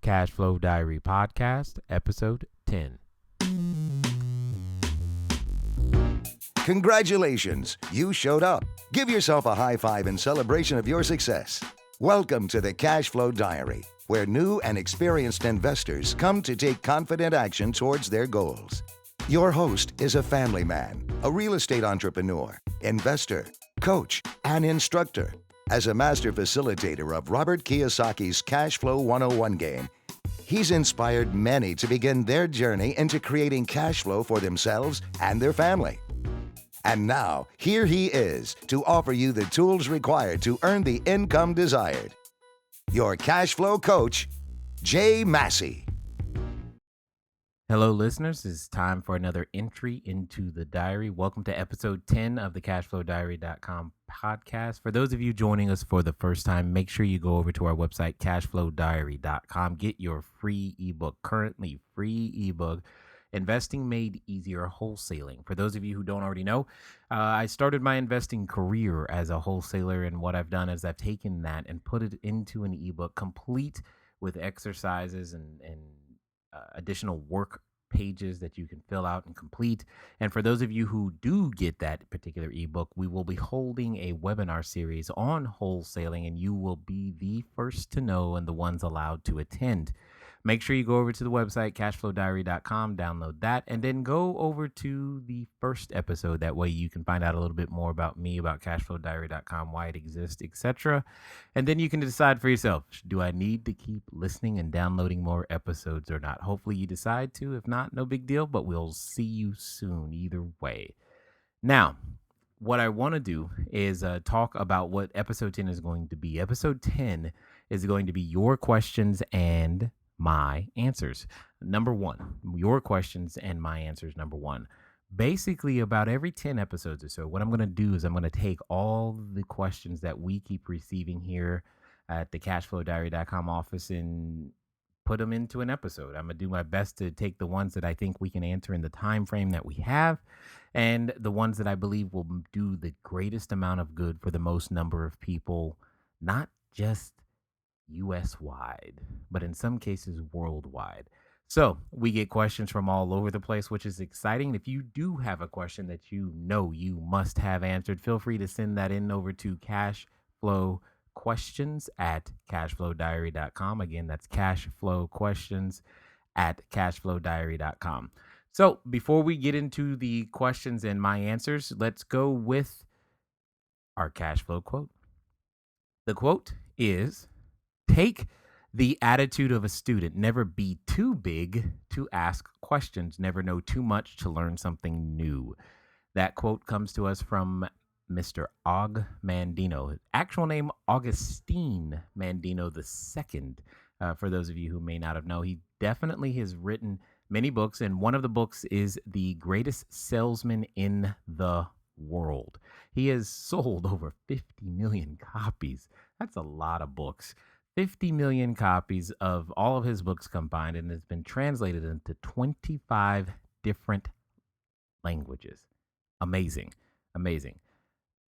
Cash Flow Diary Podcast, Episode 10. Congratulations, you showed up. Give yourself a high five in celebration of your success. Welcome to the Cash Flow Diary, where new and experienced investors come to take confident action towards their goals. Your host is a family man, a real estate entrepreneur, investor, coach, and instructor. As a master facilitator of Robert Kiyosaki's Cash Flow 101 game, he's inspired many to begin their journey into creating cash flow for themselves and their family. And now, here he is to offer you the tools required to earn the income desired. Your cash flow coach, Jay Massey. Hello, listeners. It's time for another entry into the diary. Welcome to episode 10 of the CashFlowDiary.com podcast. For those of you joining us for the first time, make sure you go over to our website, CashFlowDiary.com. Get your free ebook, currently free ebook, Investing Made Easier Wholesaling. For those of you who don't already know, I started my investing career as a wholesaler, and what I've done is I've taken that and put it into an ebook complete with exercises and additional work pages that you can fill out and complete. And for those of you who do get that particular ebook, we will be holding a webinar series on wholesaling, and you will be the first to know and the ones allowed to attend. Make sure you go over to the website, CashFlowDiary.com, download that, and then go over to the first episode. That way you can find out a little bit more about me, about CashFlowDiary.com, why it exists, etc. And then you can decide for yourself, do I need to keep listening and downloading more episodes or not? Hopefully you decide to. If not, no big deal, but we'll see you soon either way. Now, what I want to do is talk about what episode 10 is going to be. Episode 10 is going to be your questions and my answers. Number one, your questions and my answers. Number one, basically about every 10 episodes or so, what I'm going to do is I'm going to take all the questions that we keep receiving here at the CashFlowDiary.com office and put them into an episode. I'm going to do my best to take the ones that I think we can answer in the time frame that we have, and the ones that I believe will do the greatest amount of good for the most number of people, not just US wide, but in some cases worldwide. So we get questions from all over the place, which is exciting. If you do have a question that you know you must have answered, feel free to send that in over to cashflowquestions at cashflowdiary.com. Again, that's cashflowquestions at cashflowdiary.com. So before we get into the questions and my answers, let's go with our cash flow quote. The quote is, "Take the attitude of a student. Never be too big to ask questions. Never know too much to learn something new." That quote comes to us from Mr. Og Mandino. Actual name, Augustine Mandino II. For those of you who may not have known, he definitely has written many books, and one of the books is The Greatest Salesman in the World. He has sold over 50 million copies. That's a lot of books. 50 million copies of all of his books combined, and it's been translated into 25 different languages. Amazing. Amazing.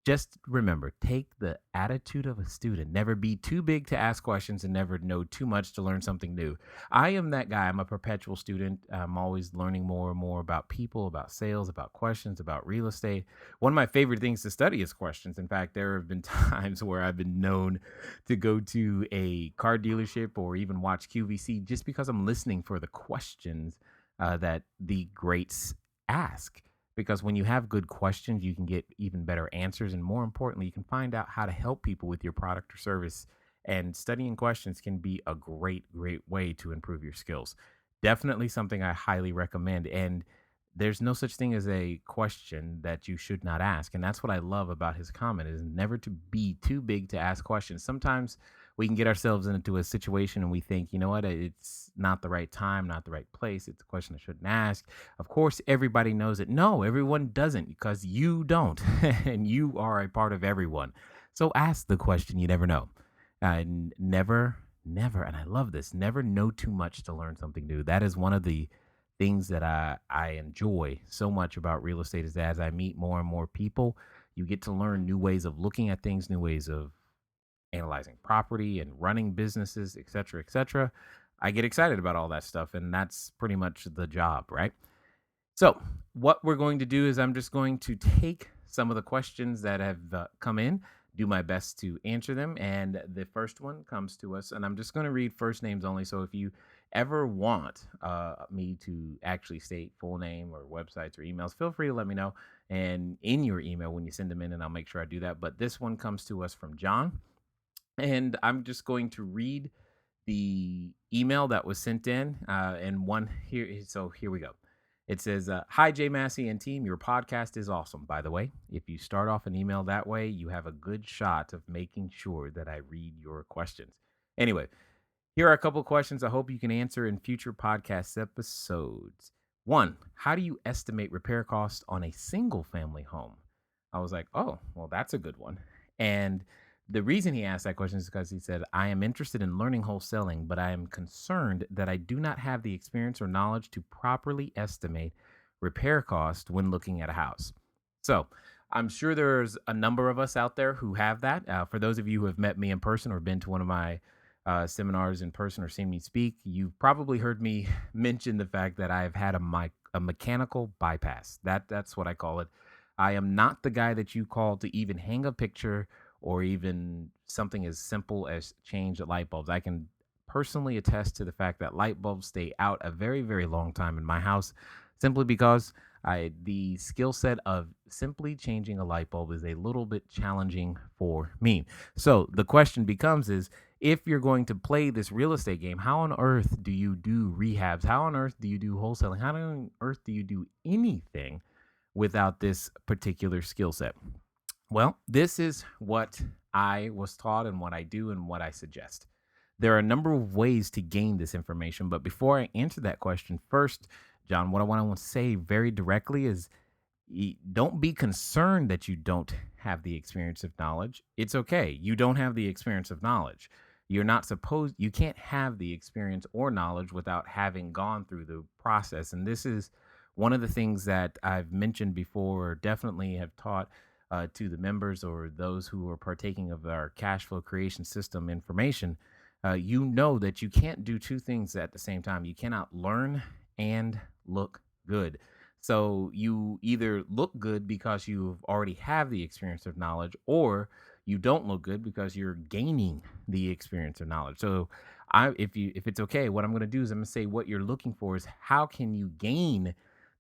Just remember, take the attitude of a student. Never be too big to ask questions and never know too much to learn something new. I am that guy. I'm a perpetual student. I'm always learning more and more about people, about sales, about questions, about real estate. One of my favorite things to study is questions. In fact, there have been times where I've been known to go to a car dealership or even watch QVC just because I'm listening for the questions that the greats ask. Because when you have good questions, you can get even better answers. And more importantly, you can find out how to help people with your product or service. And studying questions can be a great way to improve your skills. Definitely something I highly recommend. And there's no such thing as a question that you should not ask. And that's what I love about his comment, is never to be too big to ask questions. Sometimes we can get ourselves into a situation and we think, you know what, it's not the right time, not the right place. It's a question I shouldn't ask. Of course, everybody knows it. No, everyone doesn't, because you don't. And you are a part of everyone. So ask the question. You never know. Never, and I love this, never know too much to learn something new. That is one of the things that I enjoy so much about real estate, is that as I meet more and more people, you get to learn new ways of looking at things, new ways of analyzing property and running businesses, et cetera, et cetera. I get excited about all that stuff, and that's pretty much the job, right? So, what we're going to do is I'm just going to take some of the questions that have come in, do my best to answer them. And the first one comes to us, and I'm just going to read first names only. So, if you ever want me to actually state full name or websites or emails, feel free to let me know. And in your email when you send them in, and I'll make sure I do that. But this one comes to us from John. And I'm just going to read the email that was sent in and one here. So here we go. It says, hi, Jay Massey and team. Your podcast is awesome, by the way. If you start off an email that way, you have a good shot of making sure that I read your questions. Anyway, here are a couple of questions I hope you can answer in future podcast episodes. One, how do you estimate repair costs on a single family home? I was like, oh, well, that's a good one. And the reason he asked that question is because he said, I am interested in learning wholesaling, but I am concerned that I do not have the experience or knowledge to properly estimate repair cost when looking at a house. So I'm sure there's a number of us out there who have that. For those of you who have met me in person or been to one of my seminars in person or seen me speak, you've probably heard me mention the fact that I've had a mechanical bypass. That's what I call it. I am not the guy that you call to even hang a picture or even something as simple as change the light bulbs. I can personally attest to the fact that light bulbs stay out a very, very long time in my house, simply because the skill set of simply changing a light bulb is a little bit challenging for me. So the question becomes is, if you're going to play this real estate game, how on earth do you do rehabs? How on earth do you do wholesaling? How on earth do you do anything without this particular skill set? Well, this is what I was taught and what I do and what I suggest. There are a number of ways to gain this information, but before I answer that question, first, John, what I want to say very directly is don't be concerned that you don't have the experience of knowledge. It's okay. You don't have the experience of knowledge. You can't have the experience or knowledge without having gone through the process. And this is one of the things that I've mentioned before, or definitely have taught to the members or those who are partaking of our cash flow creation system information. You know that you can't do two things at the same time. You cannot learn and look good. So you either look good because you already have the experience of knowledge, or you don't look good because you're gaining the experience of knowledge. So if it's okay, what I'm going to do is I'm going to say what you're looking for is how can you gain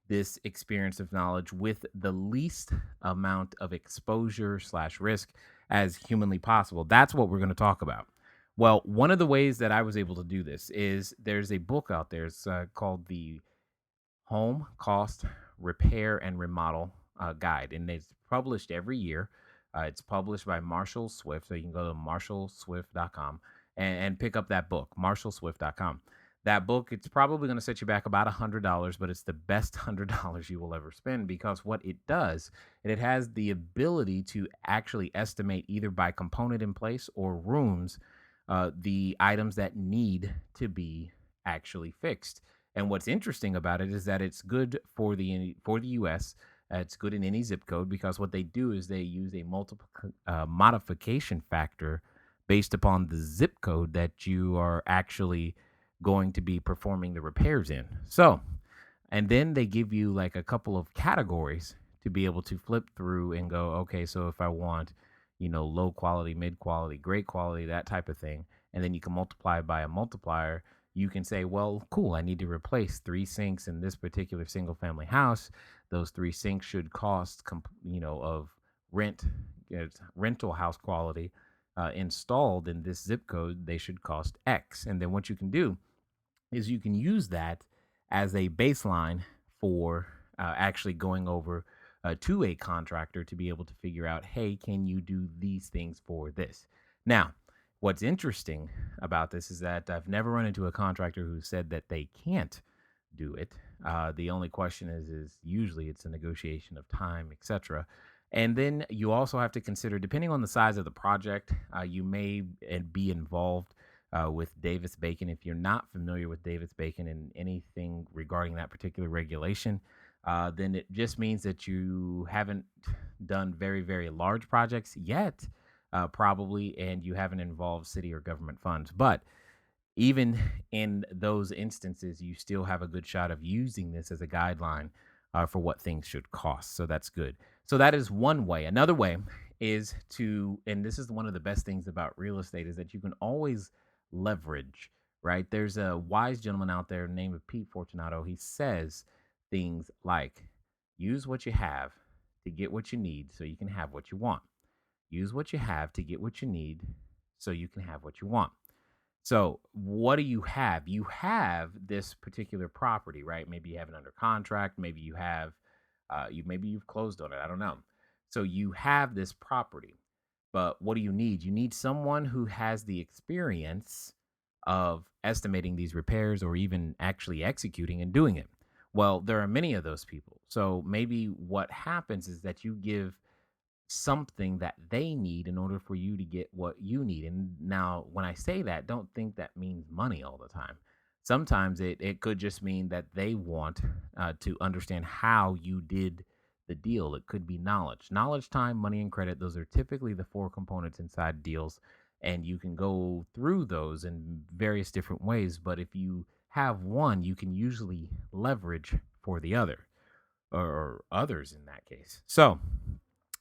this experience of knowledge with the least amount of exposure / risk as humanly possible. That's what we're going to talk about. Well, one of the ways that I was able to do this is there's a book out there. It's called the Home Cost Repair and Remodel Guide, and it's published every year. It's published by Marshall Swift, so you can go to marshallswift.com and pick up that book, marshallswift.com. That book, it's probably going to set you back about $100, but it's the best $100 you will ever spend, because what it does, it has the ability to actually estimate either by component in place or rooms the items that need to be actually fixed. And what's interesting about it is that it's good for the U.S. It's good in any zip code, because what they do is they use a multiple modification factor based upon the zip code that you are actually going to be performing the repairs in. So, and then they give you like a couple of categories to be able to flip through and go, okay, so if I want, low quality, mid quality, great quality, that type of thing, and then you can multiply by a multiplier. You can say, well, cool, I need to replace 3 sinks in this particular single family house. Those 3 sinks should cost, of rental house quality installed in this zip code, they should cost X. And then what you can do is you can use that as a baseline for actually going over to a contractor to be able to figure out, hey, can you do these things for this? Now, what's interesting about this is that I've never run into a contractor who said that they can't do it. The only question is usually it's a negotiation of time, etc. And then you also have to consider, depending on the size of the project, you may be involved with Davis-Bacon. If you're not familiar with Davis-Bacon and anything regarding that particular regulation, then it just means that you haven't done very, very large projects yet, probably, and you haven't involved city or government funds. But even in those instances, you still have a good shot of using this as a guideline for what things should cost. So that's good. So that is one way. Another way is to, and this is one of the best things about real estate, is that you can always leverage, right? There's a wise gentleman out there named Pete Fortunato. He says things like, use what you have to get what you need so you can have what you want. Use what you have to get what you need so you can have what you want. So, what do you have? You have this particular property, right? Maybe you have it under contract. Maybe you have, maybe you've closed on it. I don't know. So you have this property, but what do you need? You need someone who has the experience of estimating these repairs or even actually executing and doing it. Well, there are many of those people. So maybe what happens is that you give something that they need in order for you to get what you need. And now, when I say that, don't think that means money all the time. Sometimes it could just mean that they want to understand how you did the deal. It could be knowledge, time, money, and credit. Those are typically the four components inside deals. And you can go through those in various different ways. But if you have one, you can usually leverage for the other or others in that case. So,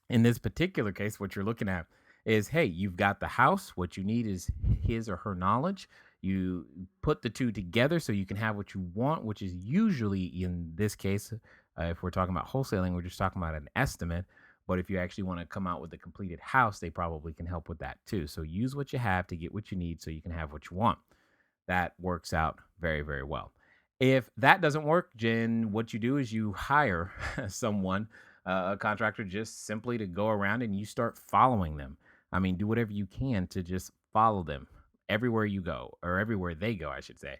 in this particular case, what you're looking at is, hey, you've got the house. What you need is his or her knowledge. You put the two together so you can have what you want, which is usually, in this case, if we're talking about wholesaling, we're just talking about an estimate. But if you actually want to come out with a completed house, they probably can help with that too. So use what you have to get what you need so you can have what you want. That works out very, very well. If that doesn't work, Jen, what you do is you hire someone, a contractor, just simply to go around and you start following them. I mean, do whatever you can to just follow them everywhere you go, or everywhere they go, I should say,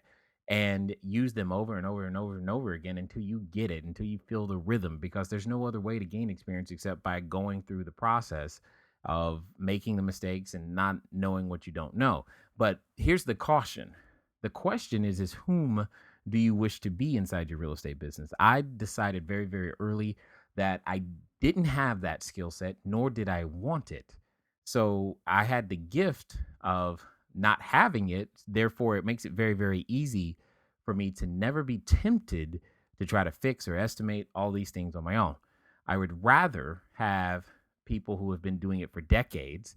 and use them over and over and over and over again until you get it, until you feel the rhythm, because there's no other way to gain experience except by going through the process of making the mistakes and not knowing what you don't know. But here's the caution. The question is whom do you wish to be inside your real estate business? I decided very, very early that I didn't have that skill set, nor did I want it. So I had the gift of not having it. Therefore, it makes it very, very easy for me to never be tempted to try to fix or estimate all these things on my own. I would rather have people who have been doing it for decades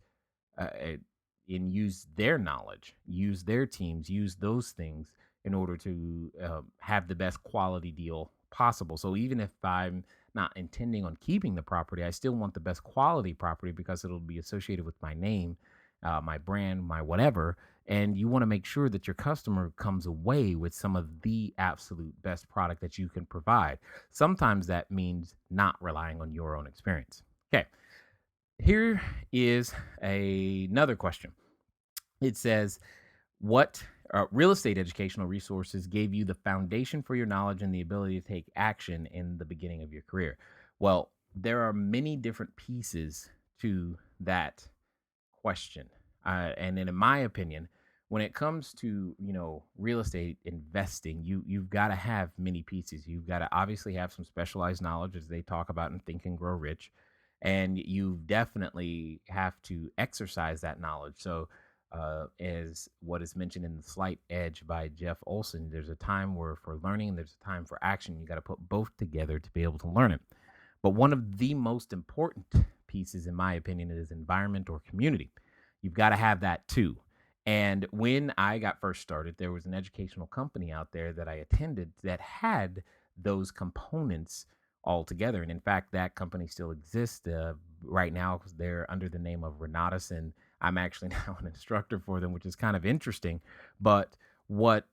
and use their knowledge, use their teams, use those things in order to have the best quality deal possible. So even if I'm not intending on keeping the property, I still want the best quality property because it'll be associated with my name, my brand, my whatever. And you want to make sure that your customer comes away with some of the absolute best product that you can provide. Sometimes that means not relying on your own experience. Okay, here is another question. It says, what real estate educational resources gave you the foundation for your knowledge and the ability to take action in the beginning of your career? Well, there are many different pieces to that question. And then in my opinion, when it comes to, real estate investing, you've got to have many pieces. You've got to obviously have some specialized knowledge, as they talk about in Think and Grow Rich. And you definitely have to exercise that knowledge. So as what is mentioned in The Slight Edge by Jeff Olson, there's a time where for learning and there's a time for action. You got to put both together to be able to learn it. But one of the most important pieces, in my opinion, is environment or community. You've got to have that too. And when I got first started, there was an educational company out there that I attended that had those components all together. And in fact, that company still exists right now because they're under the name of Renatus, and I'm actually now an instructor for them, which is kind of interesting. But what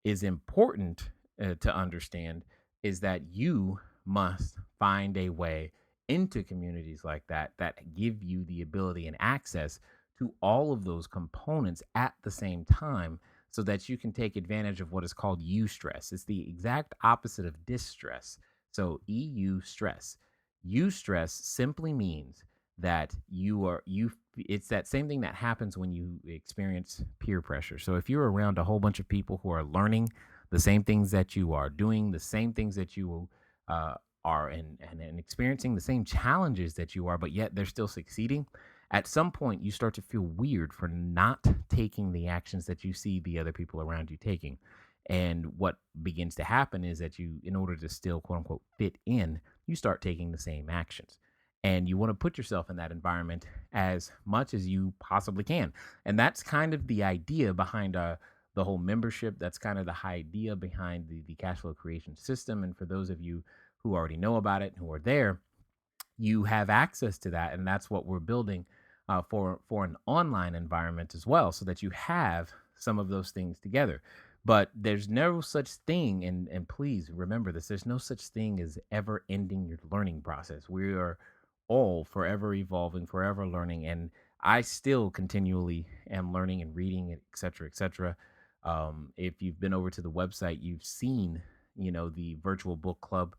is important to understand is that you must find a way into communities like that give you the ability and access to all of those components at the same time so that you can take advantage of what is called eustress. It's the exact opposite of distress. So eustress. Eustress simply means that it's that same thing that happens when you experience peer pressure. So if you're around a whole bunch of people who are learning the same things that you are, doing the same things that you are, and experiencing the same challenges that you are, but yet they're still succeeding, at some point you start to feel weird for not taking the actions that you see the other people around you taking. And what begins to happen is that you, in order to still quote unquote fit in, you start taking the same actions. And you want to put yourself in that environment as much as you possibly can. And that's kind of the idea behind the whole membership. That's kind of the idea behind the cash flow creation system. And for those of you who already know about it, who are there, you have access to that, and that's what we're building for an online environment as well, so that you have some of those things together. But there's no such thing, and please remember this: there's no such thing as ever ending your learning process. We are all forever evolving, forever learning, and I still continually am learning and reading, et cetera, et cetera. If you've been over to the website, you've seen, the virtual book club,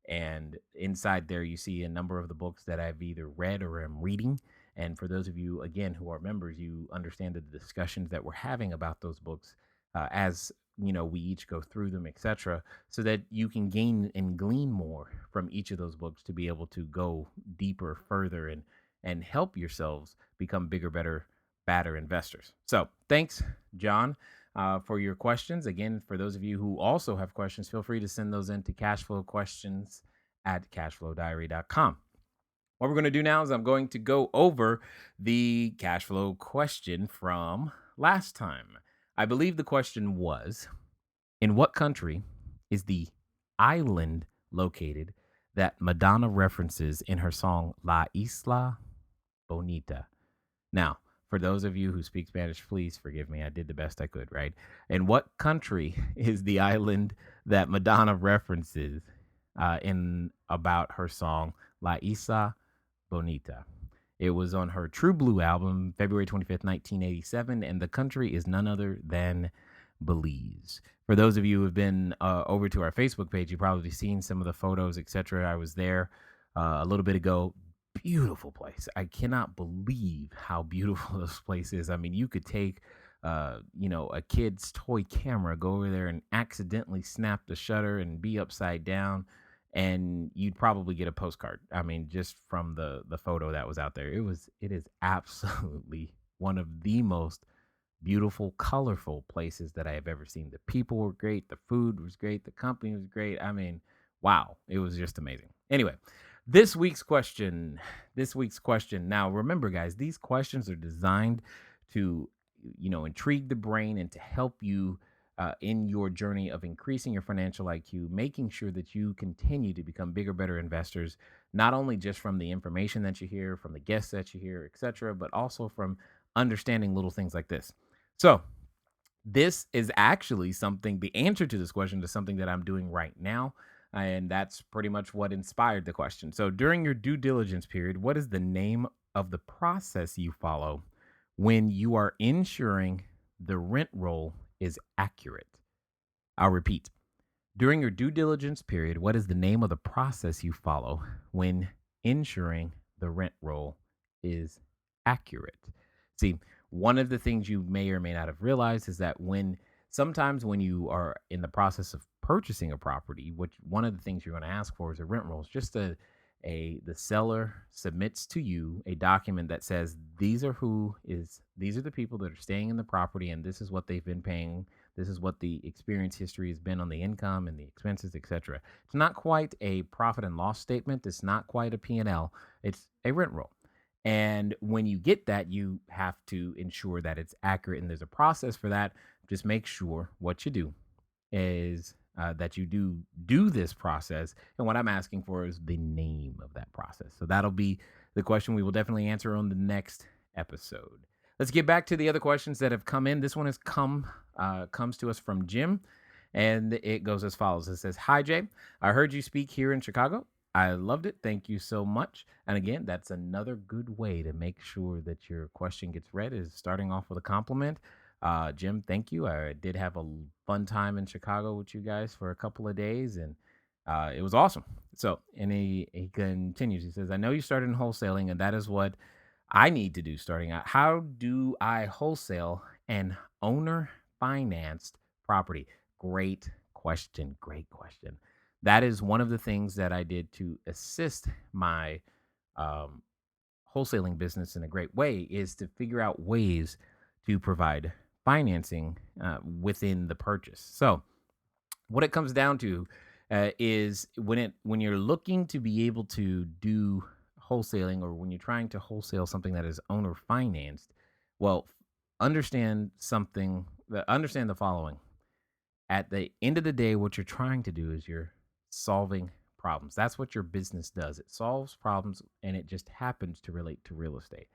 and inside there you see a number of the books that I've either read or am reading. And for those of you again who are members, you understand the discussions that we're having about those books, as we each go through them, etc., so that you can gain and glean more from each of those books to be able to go deeper, further, and help yourselves become bigger, better, badder investors. So thanks, John, for your questions. Again, for those of you who also have questions, feel free to send those in to cashflowquestions@cashflowdiary.com. What we're going to do now is I'm going to go over the cash flow question from last time. I believe the question was, in what country is the island located that Madonna references in her song La Isla Bonita? Now, for those of you who speak Spanish, please forgive me. I did the best I could, right? And what country is the island that Madonna references in about her song La Isla Bonita? It was on her True Blue album, February 25th, 1987, and the country is none other than Belize. For those of you who have been over to our Facebook page, you've probably seen some of the photos, etc. I was there a little bit ago. Beautiful place. I cannot believe how beautiful this place is. I mean, you could take, a kid's toy camera, go over there and accidentally snap the shutter and be upside down, and you'd probably get a postcard. I mean, just from the photo that was out there, it is absolutely one of the most beautiful, colorful places that I have ever seen. The people were great, the food was great, the company was great. I mean, wow, it was just amazing. Anyway, this week's question. Now, remember, guys, these questions are designed to, intrigue the brain and to help you in your journey of increasing your financial IQ, making sure that you continue to become bigger, better investors, not only just from the information that you hear, from the guests that you hear, etc., but also from understanding little things like this. So, this is actually something, the answer to this question is something that I'm doing right now. And that's pretty much what inspired the question. So, during your due diligence period, what is the name of the process you follow when you are ensuring the rent roll is accurate? I'll repeat. During your due diligence period, what is the name of the process you follow when ensuring the rent roll is accurate? See, one of the things you may or may not have realized is that sometimes when you are in the process of purchasing a property, one of the things you're going to ask for is a rent roll. It's just the seller submits to you a document that says these are the people that are staying in the property, and this is what they've been paying. This is what the experience history has been on the income and the expenses, etc. It's not quite a profit and loss statement. It's not quite a P&L. It's a rent roll. And when you get that, you have to ensure that it's accurate, and there's a process for that. Just make sure what you do is that you do this process. And what I'm asking for is the name of that process. So that'll be the question we will definitely answer on the next episode. Let's get back to the other questions that have come in. This one comes to us from Jim, and it goes as follows. It says, "Hi, Jay. I heard you speak here in Chicago. I loved it. Thank you so much." And again, that's another good way to make sure that your question gets read, is starting off with a compliment. Jim, thank you. I did have a fun time in Chicago with you guys for a couple of days, and it was awesome. So, and he continues. He says, "I know you started in wholesaling, and that is what I need to do starting out. How do I wholesale an owner financed property?" Great question. Great question. That is one of the things that I did to assist my wholesaling business in a great way is to figure out ways to provide financing within the purchase. So what it comes down to is when you're looking to be able to do wholesaling, or when you're trying to wholesale something that is owner financed, well, understand the following. At the end of the day, what you're trying to do is you're solving problems. That's what your business does. It solves problems, and it just happens to relate to real estate.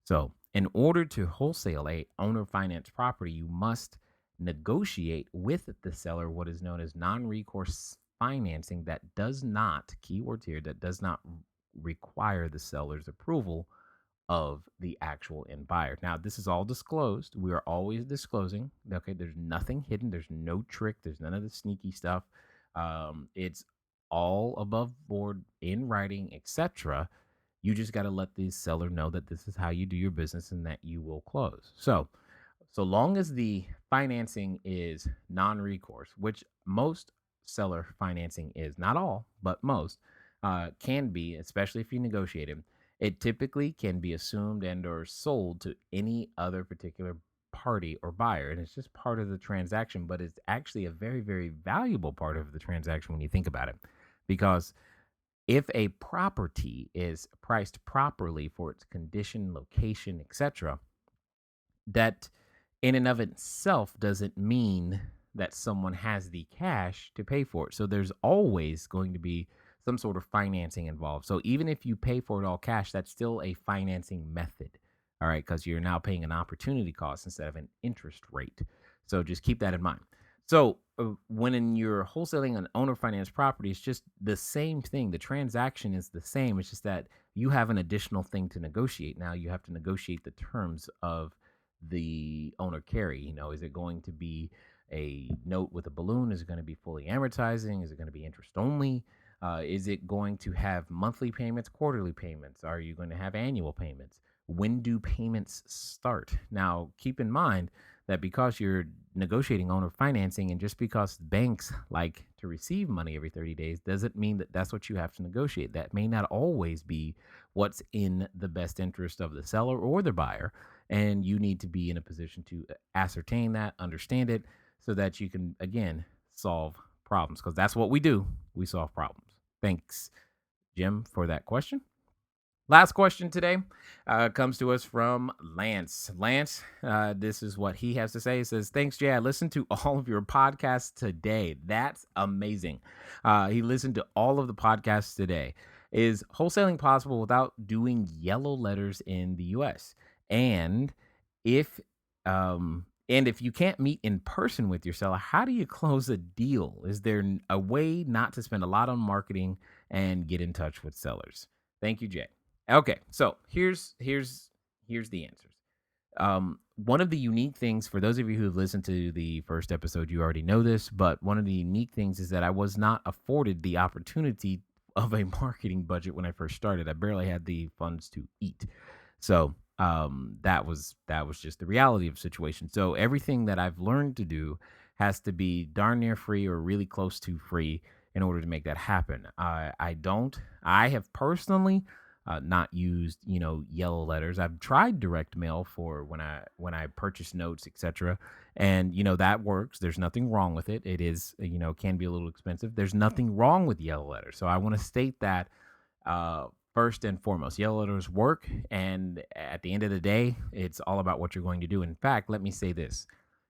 So, in order to wholesale a owner finance property, you must negotiate with the seller what is known as non-recourse financing that does not, keywords here, that does not require the seller's approval of the actual end buyer. Now, this is all disclosed. We are always disclosing. Okay, there's nothing hidden. There's no trick. There's none of the sneaky stuff. It's all above board in writing, etc. You just got to let the seller know that this is how you do your business and that you will close. So long as the financing is non-recourse, which most seller financing is, not all, but most can be, especially if you negotiate it typically can be assumed and or sold to any other particular party or buyer. And it's just part of the transaction, but it's actually a very, very valuable part of the transaction when you think about it. Because if a property is priced properly for its condition, location, etc., that in and of itself doesn't mean that someone has the cash to pay for it. So there's always going to be some sort of financing involved. So even if you pay for it all cash, that's still a financing method. All right, because you're now paying an opportunity cost instead of an interest rate. So just keep that in mind. So when you're wholesaling an owner finance property, it's just the same thing. The transaction is the same. It's just that you have an additional thing to negotiate. Now you have to negotiate the terms of the owner carry. Is it going to be a note with a balloon? Is it going to be fully amortizing? Is it going to be interest only? Is it going to have monthly payments, quarterly payments? Are you going to have annual payments? When do payments start? Now, keep in mind that because you're negotiating owner financing, and just because banks like to receive money every 30 days doesn't mean that that's what you have to negotiate. That may not always be what's in the best interest of the seller or the buyer. And you need to be in a position to ascertain that, understand it, so that you can, again, solve problems, because that's what we do. We solve problems. Thanks, Jim, for that question. Last question today comes to us from Lance. Lance, this is what he has to say. He says, thanks, Jay. I listened to all of your podcasts today. That's amazing. He listened to all of the podcasts today. Is wholesaling possible without doing yellow letters in the U.S.? And if you can't meet in person with your seller, how do you close a deal? Is there a way not to spend a lot on marketing and get in touch with sellers? Thank you, Jay. Okay, so here's the answers. One of the unique things, for those of you who've listened to the first episode, you already know this, but one of the unique things is that I was not afforded the opportunity of a marketing budget when I first started. I barely had the funds to eat. So that was just the reality of the situation. So everything that I've learned to do has to be darn near free or really close to free in order to make that happen. I have personally not used, yellow letters. I've tried direct mail for when I purchase notes, etc. And, that works. There's nothing wrong with it. It is, can be a little expensive. There's nothing wrong with yellow letters. So I want to state that first and foremost. Yellow letters work. And at the end of the day, it's all about what you're going to do. In fact, let me say this.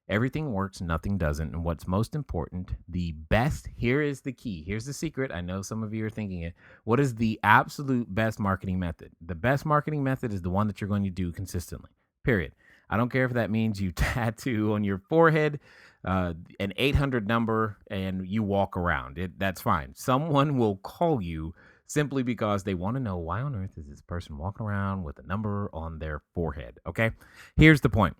Everything works, nothing doesn't. And what's most important, the best, here is the key. Here's the secret. I know some of you are thinking it. What is the absolute best marketing method? The best marketing method is the one that you're going to do consistently, period. I don't care if that means you tattoo on your forehead an 800 number and you walk around. That's fine. Someone will call you simply because they want to know, why on earth is this person walking around with a number on their forehead? Okay, here's the point.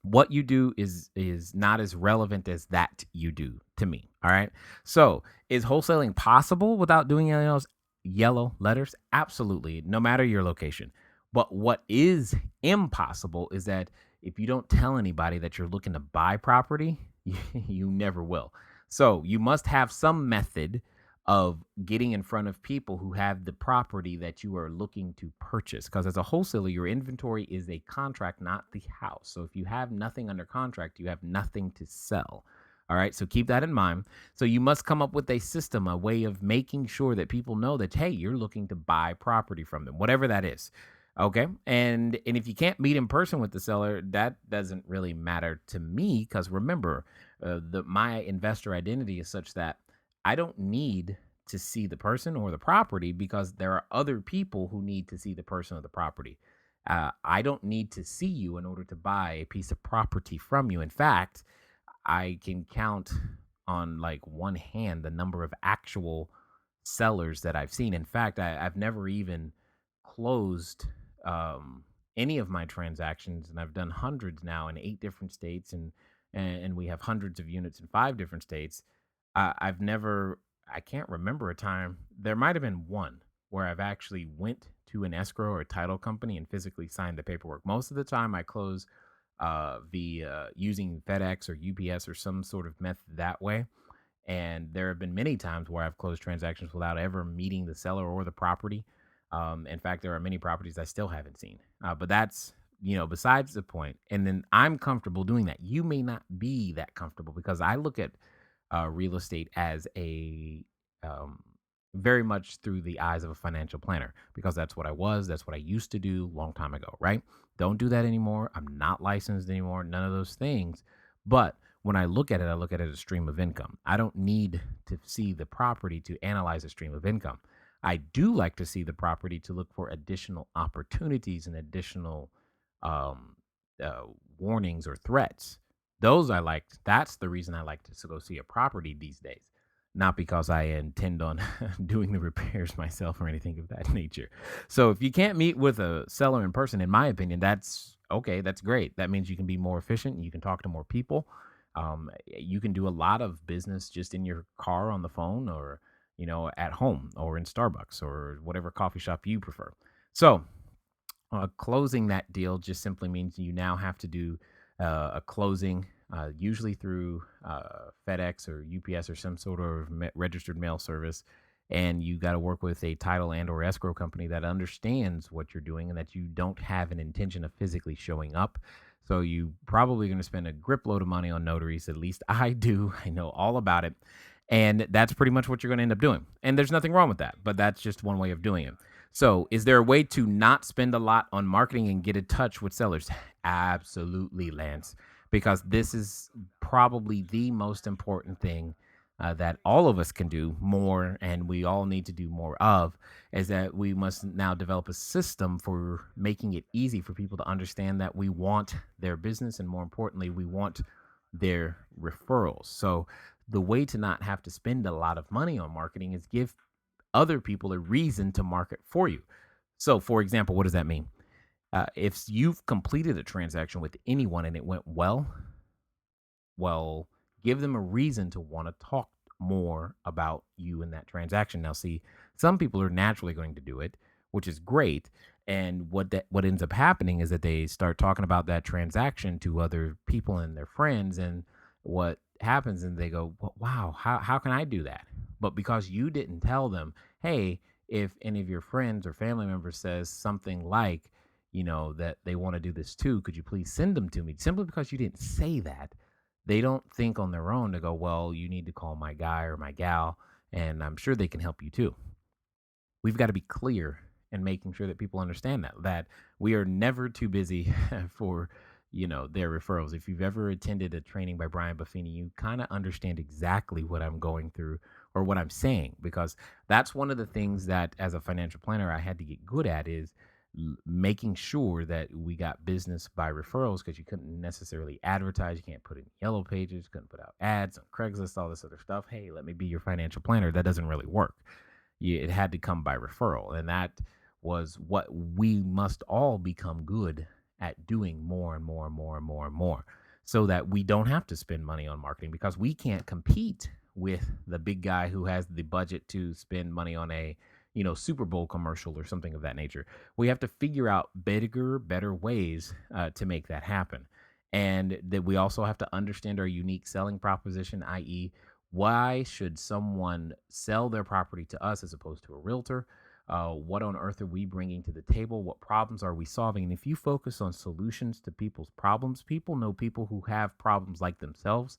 What you do is not as relevant as that you do to me. All right. So is wholesaling possible without doing yellow letters? Absolutely. No matter your location. But what is impossible is that if you don't tell anybody that you're looking to buy property, you never will. So you must have some method of getting in front of people who have the property that you are looking to purchase. Because as a wholesaler, your inventory is a contract, not the house. So if you have nothing under contract, you have nothing to sell. All right. So keep that in mind. So you must come up with a system, a way of making sure that people know that, hey, you're looking to buy property from them, whatever that is. Okay. And if you can't meet in person with the seller, that doesn't really matter to me, because remember, my investor identity is such that I don't need to see the person or the property, because there are other people who need to see the person or the property. I don't need to see you in order to buy a piece of property from you. In fact, I can count on like one hand the number of actual sellers that I've seen. In fact, I've never even closed any of my transactions, and I've done hundreds now in 8 different states, and we have hundreds of units in 5 different states. I've never, I can't remember a time. There might have been one where I've actually went to an escrow or a title company and physically signed the paperwork. Most of the time, I close via using FedEx or UPS or some sort of method that way. And there have been many times where I've closed transactions without ever meeting the seller or the property. In fact, there are many properties I still haven't seen. But that's, besides the point. And then I'm comfortable doing that. You may not be that comfortable, because I look at real estate as a um, very much through the eyes of a financial planner, because that's what I was. That's what I used to do a long time ago, right? Don't do that anymore. I'm not licensed anymore. None of those things. But when I look at it, I look at it as a stream of income. I don't need to see the property to analyze a stream of income. I do like to see the property to look for additional opportunities and additional um, uh, warnings or threats. Those I like. That's the reason I like to go see a property these days, not because I intend on doing the repairs myself or anything of that nature. So if you can't meet with a seller in person, in my opinion, that's okay. That's great. That means you can be more efficient. You can talk to more people. You can do a lot of business just in your car on the phone, or at home, or in Starbucks, or whatever coffee shop you prefer. So closing that deal just simply means you now have to do a closing, usually through FedEx or UPS or some sort of registered mail service. And you got to work with a title and or escrow company that understands what you're doing and that you don't have an intention of physically showing up. So you probably going to spend a grip load of money on notaries. At least I do. I know all about it. And that's pretty much what you're going to end up doing. And there's nothing wrong with that, but that's just one way of doing it. So, is there a way to not spend a lot on marketing and get in touch with sellers? Absolutely, Lance, because this is probably the most important thing that all of us can do more, and we all need to do more of, is that we must now develop a system for making it easy for people to understand that we want their business, and more importantly, we want their referrals. So, the way to not have to spend a lot of money on marketing is give other people a reason to market for you. So, for example, what does that mean? If you've completed a transaction with anyone and it went well, give them a reason to want to talk more about you in that transaction. Now, see, some people are naturally going to do it, which is great. And what ends up happening is that they start talking about that transaction to other people and their friends. And what happens, and they go, wow, how can I do that? But because you didn't tell them, hey, if any of your friends or family members says something like, that they want to do this too, could you please send them to me? Simply because you didn't say that, they don't think on their own to go, well, you need to call my guy or my gal, and I'm sure they can help you too. We've got to be clear and making sure that people understand that we are never too busy for their referrals. If you've ever attended a training by Brian Buffini, you kind of understand exactly what I'm going through or what I'm saying, because that's one of the things that as a financial planner I had to get good at, is making sure that we got business by referrals, because you couldn't necessarily advertise. You can't put in yellow pages, couldn't put out ads on Craigslist, all this other stuff. Hey, let me be your financial planner. That doesn't really work. It had to come by referral. And that was what we must all become good at doing, more and more and more and more and more, so that we don't have to spend money on marketing, because we can't compete with the big guy who has the budget to spend money on a Super Bowl commercial or something of that nature. We have to figure out better ways to make that happen. And that we also have to understand our unique selling proposition, i.e., Why should someone sell their property to us as opposed to a realtor? What on earth are we bringing to the table? What problems are we solving? And if you focus on solutions to people's problems, people know people who have problems like themselves.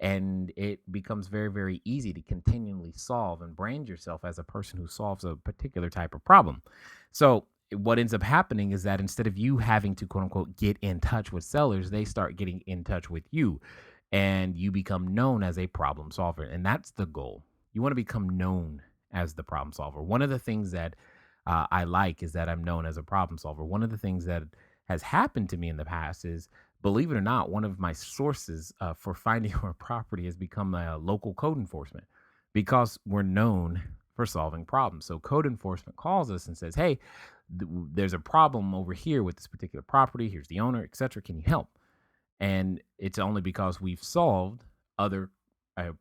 And it becomes very, very easy to continually solve and brand yourself as a person who solves a particular type of problem. So, what ends up happening is that instead of you having to quote unquote get in touch with sellers, they start getting in touch with you and you become known as a problem solver. And that's the goal. You want to become known as the problem solver. One of the things that I like is that I'm known as a problem solver. One of the things that has happened to me in the past is, believe it or not, one of my sources for finding our property has become local code enforcement because we're known for solving problems. So code enforcement calls us and says, hey, there's a problem over here with this particular property. Here's the owner, etc. Can you help? And it's only because we've solved other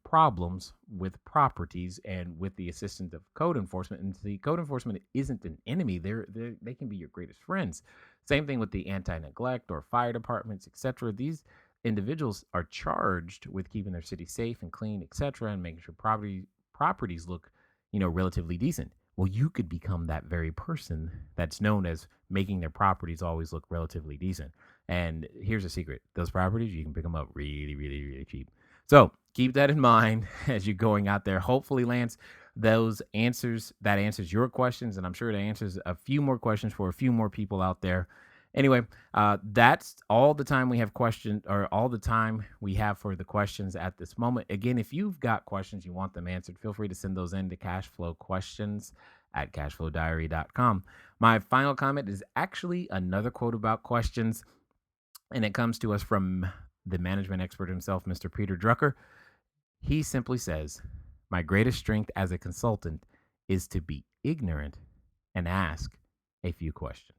problems with properties and with the assistance of code enforcement. And the code enforcement isn't an enemy. They can be your greatest friends. Same thing with the anti-neglect or fire departments, etc. These individuals are charged with keeping their city safe and clean, etc., and making sure properties look, relatively decent. Well, you could become that very person that's known as making their properties always look relatively decent. And here's a secret. Those properties, you can pick them up really, really, really cheap. So keep that in mind as you're going out there. Hopefully, Lance, that answers your questions. And I'm sure it answers a few more questions for a few more people out there. Anyway, that's all the time we have for the questions at this moment. Again, if you've got questions, you want them answered, feel free to send those in to CashFlowQuestions@CashFlowDiary.com. My final comment is actually another quote about questions, and it comes to us from the management expert himself, Mr. Peter Drucker. He simply says, my greatest strength as a consultant is to be ignorant and ask a few questions.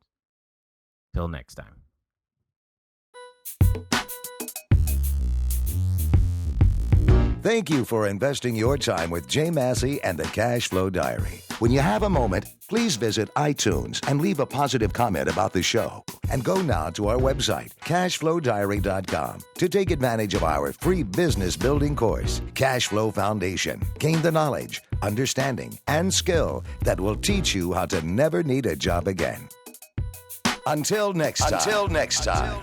Till next time. Thank you for investing your time with Jay Massey and the Cash Flow Diary. When you have a moment, please visit iTunes and leave a positive comment about the show. And go now to our website, CashFlowDiary.com, to take advantage of our free business building course, Cash Flow Foundation. Gain the knowledge, understanding, and skill that will teach you how to never need a job again. Until next time.